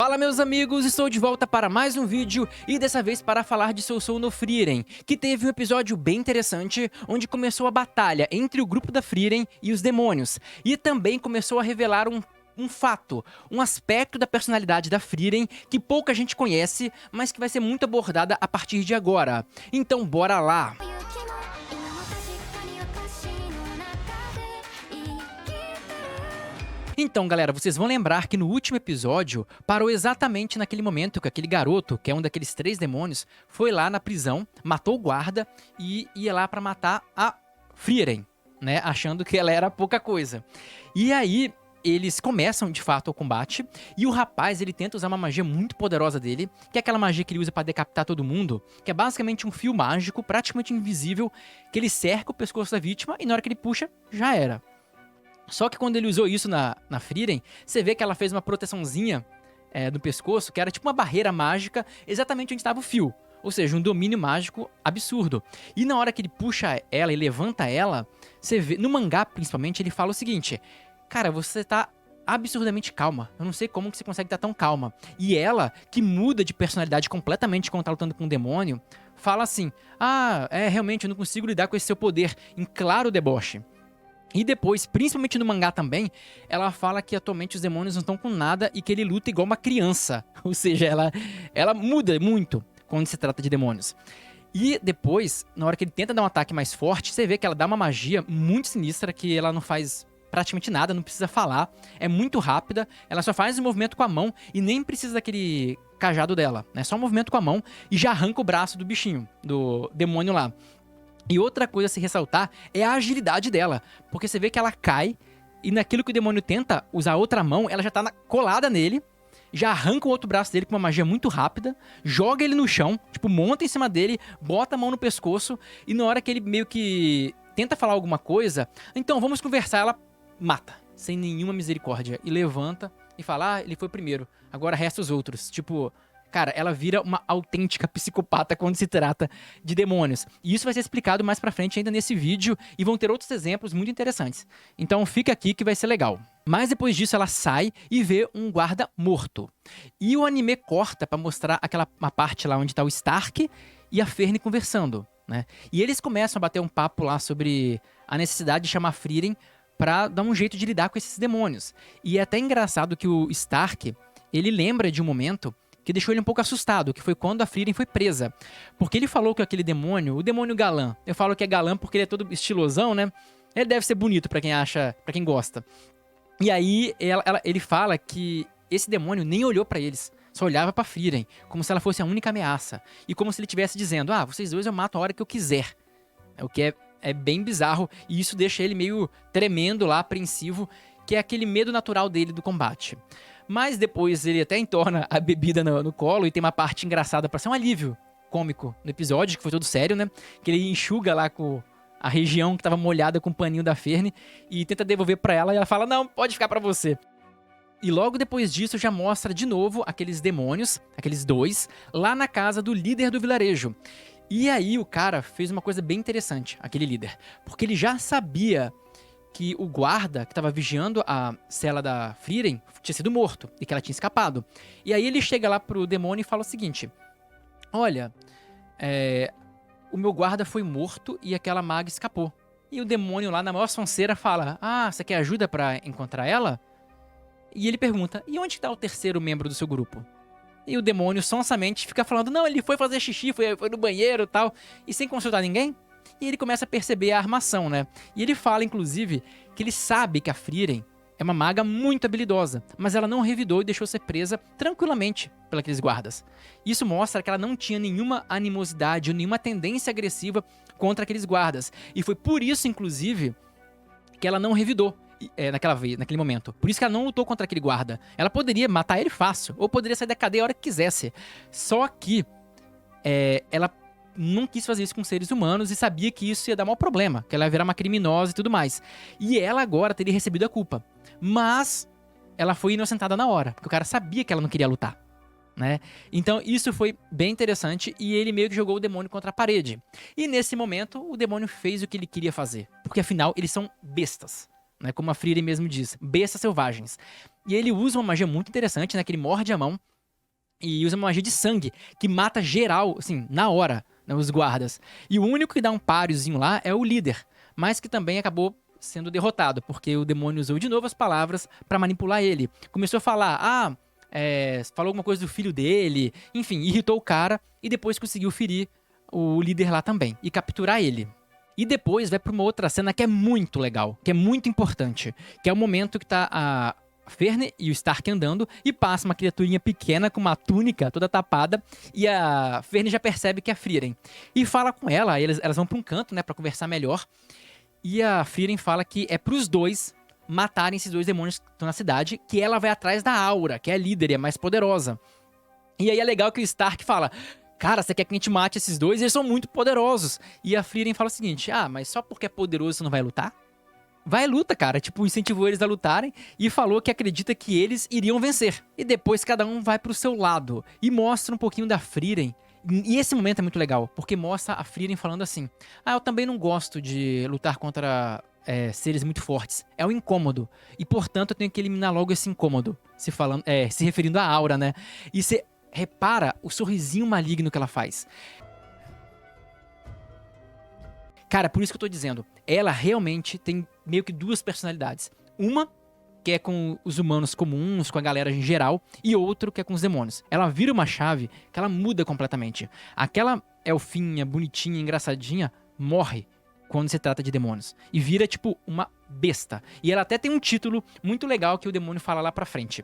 Fala meus amigos, estou de volta para mais um vídeo e dessa vez para falar de Sousou no Frieren, que teve um episódio bem interessante, onde começou a batalha entre o grupo da Frieren e os demônios, e também começou a revelar um fato, um aspecto da personalidade da Frieren que pouca gente conhece, mas que vai ser muito abordada a partir de agora. Então bora lá! Então, galera, vocês vão lembrar que no último episódio parou exatamente naquele momento que aquele garoto, que é um daqueles 3 demônios, foi lá na prisão, matou o guarda e ia lá pra matar a Frieren, né? Achando que ela era pouca coisa. E aí, eles começam de fato o combate e o rapaz, ele tenta usar uma magia muito poderosa dele, que é aquela magia que ele usa pra decapitar todo mundo, que é basicamente um fio mágico, praticamente invisível, que ele cerca o pescoço da vítima e na hora que ele puxa, já era. Só que quando ele usou isso na Frieren, você vê que ela fez uma proteçãozinha no pescoço, que era tipo uma barreira mágica, exatamente onde estava o fio. Ou seja, um domínio mágico absurdo. E na hora que ele puxa ela e levanta ela, você vê, no mangá principalmente, ele fala o seguinte: cara, você tá absurdamente calma. Eu não sei como que você consegue estar tão calma. E ela, que muda de personalidade completamente quando tá lutando com um demônio, fala assim: realmente eu não consigo lidar com esse seu poder, em claro deboche. E depois, principalmente no mangá também, ela fala que atualmente os demônios não estão com nada e que ele luta igual uma criança. Ou seja, ela muda muito quando se trata de demônios. E depois, na hora que ele tenta dar um ataque mais forte, você vê que ela dá uma magia muito sinistra, que ela não faz praticamente nada, não precisa falar, é muito rápida, ela só faz o movimento com a mão e nem precisa daquele cajado dela, né? Só um movimento com a mão e já arranca o braço do bichinho, do demônio lá. E outra coisa a se ressaltar é a agilidade dela, porque você vê que ela cai e naquilo que o demônio tenta usar a outra mão, ela já tá colada nele, já arranca o outro braço dele com uma magia muito rápida, joga ele no chão, tipo, monta em cima dele, bota a mão no pescoço e na hora que ele meio que tenta falar alguma coisa, então vamos conversar, ela mata, sem nenhuma misericórdia, e levanta e fala, ele foi o primeiro, agora resta os outros, tipo... Cara, ela vira uma autêntica psicopata quando se trata de demônios. E isso vai ser explicado mais pra frente ainda nesse vídeo e vão ter outros exemplos muito interessantes. Então fica aqui que vai ser legal. Mas depois disso ela sai e vê um guarda morto. E o anime corta pra mostrar uma parte lá onde tá o Stark e a Ferne conversando, né? E eles começam a bater um papo lá sobre a necessidade de chamar Frieren pra dar um jeito de lidar com esses demônios. E é até engraçado que o Stark, ele lembra de um momento que deixou ele um pouco assustado, que foi quando a Frieren foi presa. Porque ele falou que aquele demônio, o demônio galã, eu falo que é galã porque ele é todo estilosão, né? Ele deve ser bonito pra quem acha, pra quem gosta. E aí ele fala que esse demônio nem olhou pra eles, só olhava pra Frieren, como se ela fosse a única ameaça. E como se ele estivesse dizendo, vocês dois eu mato a hora que eu quiser. O que é bem bizarro, e isso deixa ele meio tremendo lá, apreensivo, que é aquele medo natural dele do combate. Mas depois ele até entorna a bebida no colo e tem uma parte engraçada pra ser um alívio cômico no episódio, que foi todo sério, né? Que ele enxuga lá com a região que tava molhada com o paninho da Ferne e tenta devolver pra ela e ela fala, não, pode ficar pra você. E logo depois disso já mostra de novo aqueles demônios, aqueles 2, lá na casa do líder do vilarejo. E aí o cara fez uma coisa bem interessante, aquele líder, porque ele já sabia que o guarda que estava vigiando a cela da Frieren tinha sido morto e que ela tinha escapado. E aí ele chega lá pro demônio e fala o seguinte: olha, o meu guarda foi morto e aquela maga escapou. E o demônio lá na maior sonceira fala: você quer ajuda pra encontrar ela? E ele pergunta: e onde está o terceiro membro do seu grupo? E o demônio sonsamente fica falando: não, ele foi fazer xixi, foi no banheiro e tal, e sem consultar ninguém. E ele começa a perceber a armação, né? E ele fala, inclusive, que ele sabe que a Frieren é uma maga muito habilidosa, mas ela não revidou e deixou ser presa tranquilamente pelos aqueles guardas. Isso mostra que ela não tinha nenhuma animosidade ou nenhuma tendência agressiva contra aqueles guardas. E foi por isso, inclusive, que ela não revidou naquele momento. Por isso que ela não lutou contra aquele guarda. Ela poderia matar ele fácil, ou poderia sair da cadeia a hora que quisesse. Só que ela não quis fazer isso com seres humanos e sabia que isso ia dar mau problema, que ela ia virar uma criminosa e tudo mais. E ela agora teria recebido a culpa. Mas ela foi inocentada na hora, porque o cara sabia que ela não queria lutar, né? Então isso foi bem interessante e ele meio que jogou o demônio contra a parede. E nesse momento o demônio fez o que ele queria fazer, porque afinal eles são bestas, né? Como a Frieren mesmo diz, bestas selvagens. E ele usa uma magia muito interessante, né? Que ele morde a mão e usa uma magia de sangue, que mata geral, assim, na hora, né, os guardas. E o único que dá um páriozinho lá é o líder, mas que também acabou sendo derrotado, porque o demônio usou de novo as palavras pra manipular ele. Começou a falar, falou alguma coisa do filho dele, enfim, irritou o cara e depois conseguiu ferir o líder lá também e capturar ele. E depois vai pra uma outra cena que é muito legal, que é muito importante, que é o momento que tá a Ferne e o Stark andando e passa uma criaturinha pequena com uma túnica toda tapada e a Ferne já percebe que é a Frieren. E fala com ela, aí elas vão pra um canto, né, pra conversar melhor. E a Frieren fala que é pros dois matarem esses dois demônios que estão na cidade, que ela vai atrás da Aura, que é a líder e é mais poderosa. E aí é legal que o Stark fala, cara, você quer que a gente mate esses dois? Eles são muito poderosos. E a Frieren fala o seguinte, mas só porque é poderoso você não vai lutar? Vai luta, cara. Tipo, incentivou eles a lutarem e falou que acredita que eles iriam vencer. E depois cada um vai pro seu lado. E mostra um pouquinho da Frieren. E esse momento é muito legal, porque mostra a Frieren falando assim, eu também não gosto de lutar contra seres muito fortes. É um incômodo. E, portanto, eu tenho que eliminar logo esse incômodo. Se referindo à Aura, né? E você repara o sorrisinho maligno que ela faz. Cara, por isso que eu tô dizendo, ela realmente tem meio que duas personalidades. Uma, que é com os humanos comuns, com a galera em geral, e outro que é com os demônios. Ela vira uma chave que ela muda completamente. Aquela elfinha, bonitinha, engraçadinha, morre quando se trata de demônios. E vira, tipo, uma besta. E ela até tem um título muito legal que o demônio fala lá pra frente.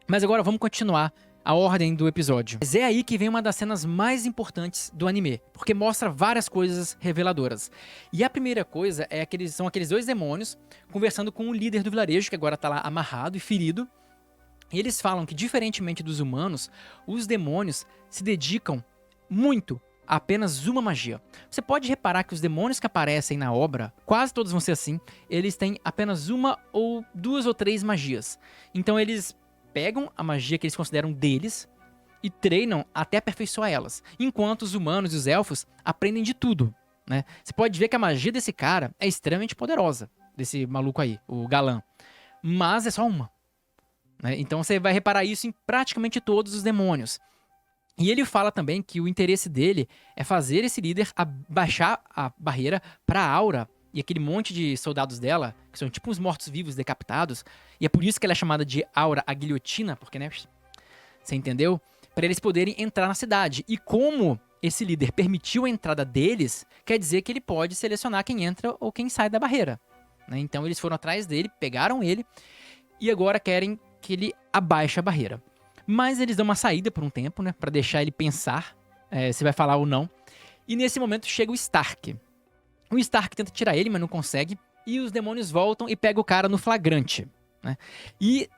Mas agora vamos continuar a ordem do episódio. Mas é aí que vem uma das cenas mais importantes do anime, porque mostra várias coisas reveladoras. E a primeira coisa é que são aqueles dois demônios conversando com o líder do vilarejo, que agora tá lá amarrado e ferido. E eles falam que, diferentemente dos humanos, os demônios se dedicam muito a apenas uma magia. Você pode reparar que os demônios que aparecem na obra, quase todos vão ser assim, eles têm apenas uma ou duas ou três magias. Então eles pegam a magia que eles consideram deles e treinam até aperfeiçoar elas. Enquanto os humanos e os elfos aprendem de tudo, né? Você pode ver que a magia desse cara é extremamente poderosa, desse maluco aí, o galã. Mas é só uma, né? Então você vai reparar isso em praticamente todos os demônios. E ele fala também que o interesse dele é fazer esse líder abaixar a barreira para a Aura e aquele monte de soldados dela, que são tipo uns mortos-vivos decapitados, e é por isso que ela é chamada de Aura a Guilhotina, porque, né, você entendeu? Para eles poderem entrar na cidade. E como esse líder permitiu a entrada deles, quer dizer que ele pode selecionar quem entra ou quem sai da barreira, né? Então eles foram atrás dele, pegaram ele, e agora querem que ele abaixe a barreira. Mas eles dão uma saída por um tempo, né, para deixar ele pensar se vai falar ou não. E nesse momento chega o Stark. O Stark tenta tirar ele, mas não consegue. E os demônios voltam e pegam o cara no flagrante, né? E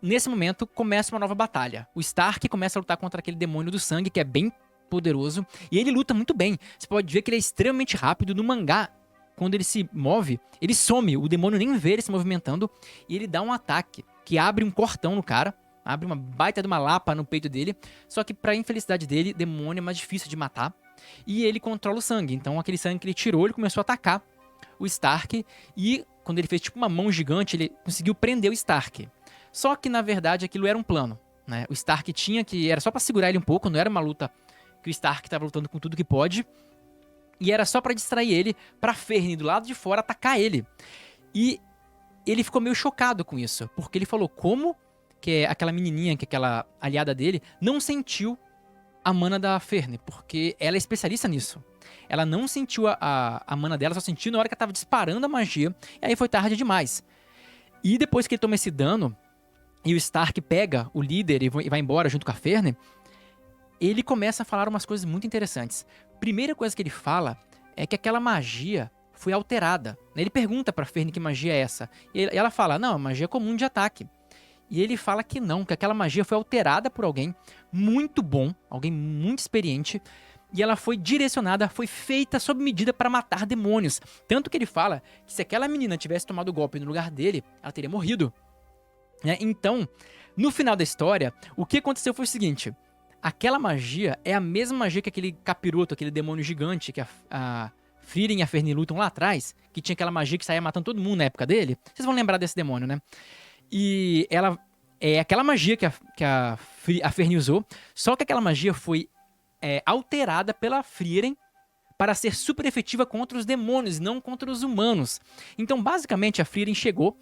nesse momento começa uma nova batalha. O Stark começa a lutar contra aquele demônio do sangue, que é bem poderoso. E ele luta muito bem. Você pode ver que ele é extremamente rápido. No mangá, quando ele se move, ele some. O demônio nem vê ele se movimentando. E ele dá um ataque que abre um cortão no cara. Abre uma baita de uma lapa no peito dele. Só que, pra infelicidade dele, demônio é mais difícil de matar. E ele controla o sangue. Então, aquele sangue que ele tirou, ele começou a atacar o Stark. E, quando ele fez tipo uma mão gigante, ele conseguiu prender o Stark. Só que, na verdade, aquilo era um plano, né? O Stark tinha que... Era só pra segurar ele um pouco. Não era uma luta que o Stark tava lutando com tudo que pode. E era só pra distrair ele, pra Ferne, do lado de fora, atacar ele. E ele ficou meio chocado com isso. Porque ele falou, como que aquela menininha, que é aquela aliada dele, não sentiu a mana da Ferne, porque ela é especialista nisso. Ela não sentiu a mana dela, só sentiu na hora que ela tava disparando a magia, e aí foi tarde demais. E depois que ele toma esse dano, e o Stark pega o líder e vai embora junto com a Ferne, ele começa a falar umas coisas muito interessantes. Primeira coisa que ele fala é que aquela magia foi alterada. Ele pergunta pra Ferne que magia é essa, e ela fala, não, magia comum de ataque. E ele fala que não, que aquela magia foi alterada por alguém muito bom, alguém muito experiente, e ela foi direcionada, foi feita sob medida para matar demônios. Tanto que ele fala que se aquela menina tivesse tomado o golpe no lugar dele, ela teria morrido, né? Então, no final da história, o que aconteceu foi o seguinte, aquela magia é a mesma magia que aquele capiroto, aquele demônio gigante que a Frieren e a Ferne lutam lá atrás, que tinha aquela magia que saía matando todo mundo na época dele. Vocês vão lembrar desse demônio, né? E é aquela magia a Ferne usou, só que aquela magia foi alterada pela Frieren para ser super efetiva contra os demônios, não contra os humanos. Então, basicamente, a Frieren chegou,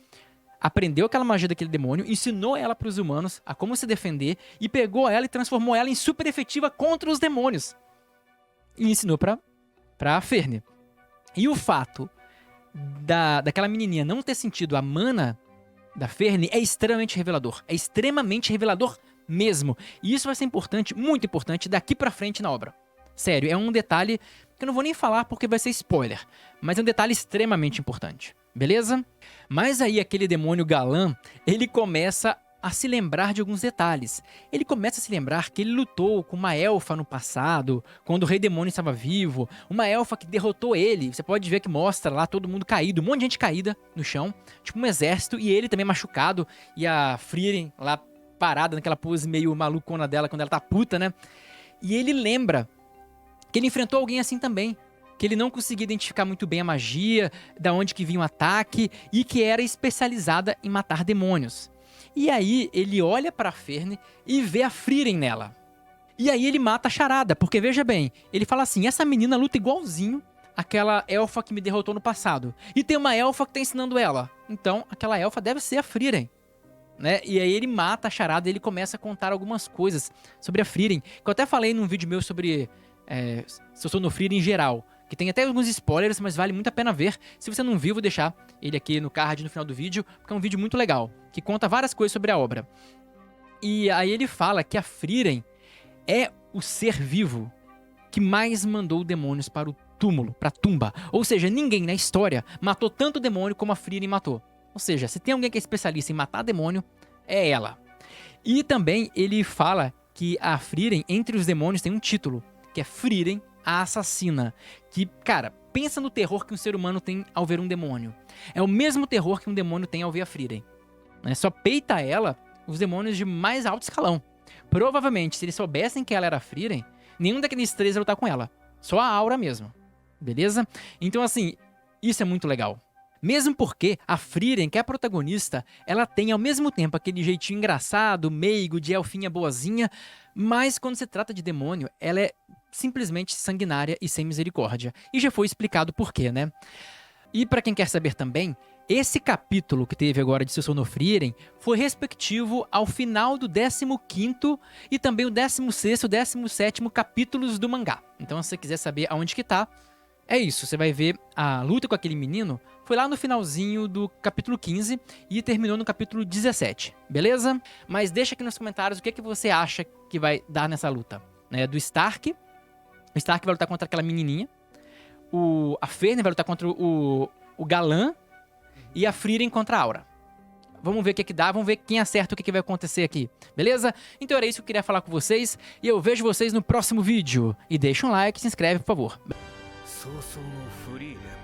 aprendeu aquela magia daquele demônio, ensinou ela para os humanos a como se defender e pegou ela e transformou ela em super efetiva contra os demônios. E ensinou para a Ferne. E o fato daquela menininha não ter sentido a mana da Ferne é extremamente revelador. É extremamente revelador mesmo. E isso vai ser importante, muito importante, daqui pra frente na obra. Sério, é um detalhe que eu não vou nem falar porque vai ser spoiler, mas é um detalhe extremamente importante, beleza? Mas aí aquele demônio galã, ele começa a se lembrar de alguns detalhes. Ele começa a se lembrar que ele lutou com uma elfa no passado, quando o rei demônio estava vivo, uma elfa que derrotou ele. Você pode ver que mostra lá todo mundo caído, um monte de gente caída no chão, tipo um exército, e ele também machucado, e a Frieren lá parada naquela pose meio malucona dela quando ela tá puta, né? E ele lembra que ele enfrentou alguém assim também, que ele não conseguia identificar muito bem a magia, da onde que vinha o ataque, e que era especializada em matar demônios. E aí ele olha pra Ferne e vê a Frieren nela. E aí ele mata a charada, porque veja bem, ele fala assim, essa menina luta igualzinho àquela elfa que me derrotou no passado. E tem uma elfa que tá ensinando ela. Então aquela elfa deve ser a Frieren, né? E aí ele mata a charada e ele começa a contar algumas coisas sobre a Frieren. Que eu até falei num vídeo meu sobre se eu sou no Frieren em geral. Que tem até alguns spoilers, mas vale muito a pena ver. Se você não viu, vou deixar ele aqui no card no final do vídeo, porque é um vídeo muito legal, que conta várias coisas sobre a obra. E aí ele fala que a Frieren é o ser vivo que mais mandou demônios para o túmulo, para a tumba. Ou seja, ninguém na história matou tanto demônio como a Frieren matou. Ou seja, se tem alguém que é especialista em matar demônio, é ela. E também ele fala que a Frieren, entre os demônios, tem um título, que é Frieren, a assassina. Que, cara, pensa no terror que um ser humano tem ao ver um demônio. É o mesmo terror que um demônio tem ao ver a Frieren. Só peita ela os demônios de mais alto escalão. Provavelmente, se eles soubessem que ela era a Frieren, nenhum daqueles três ia lutar com ela. Só a Aura mesmo. Beleza? Então, assim, isso é muito legal. Mesmo porque a Frieren, que é a protagonista, ela tem ao mesmo tempo aquele jeitinho engraçado, meigo, de elfinha boazinha, mas quando se trata de demônio, ela é simplesmente sanguinária e sem misericórdia. E já foi explicado por quê, né? E pra quem quer saber também, esse capítulo que teve agora de Se Eu Sou no Frieren foi respectivo ao final do 15º e também o 16º e 17º capítulos do mangá. Então se você quiser saber aonde que tá, é isso, você vai ver a luta com aquele menino, foi lá no finalzinho do capítulo 15 e terminou no capítulo 17, beleza? Mas deixa aqui nos comentários o que você acha que vai dar nessa luta, né? Do Stark, o Stark vai lutar contra aquela menininha, a Ferne vai lutar contra o galã e a Frieren contra a Aura. Vamos ver o que dá, vamos ver quem acerta o que vai acontecer aqui, beleza? Então era isso que eu queria falar com vocês e eu vejo vocês no próximo vídeo. E deixa um like e se inscreve, por favor. 早々のフリーレン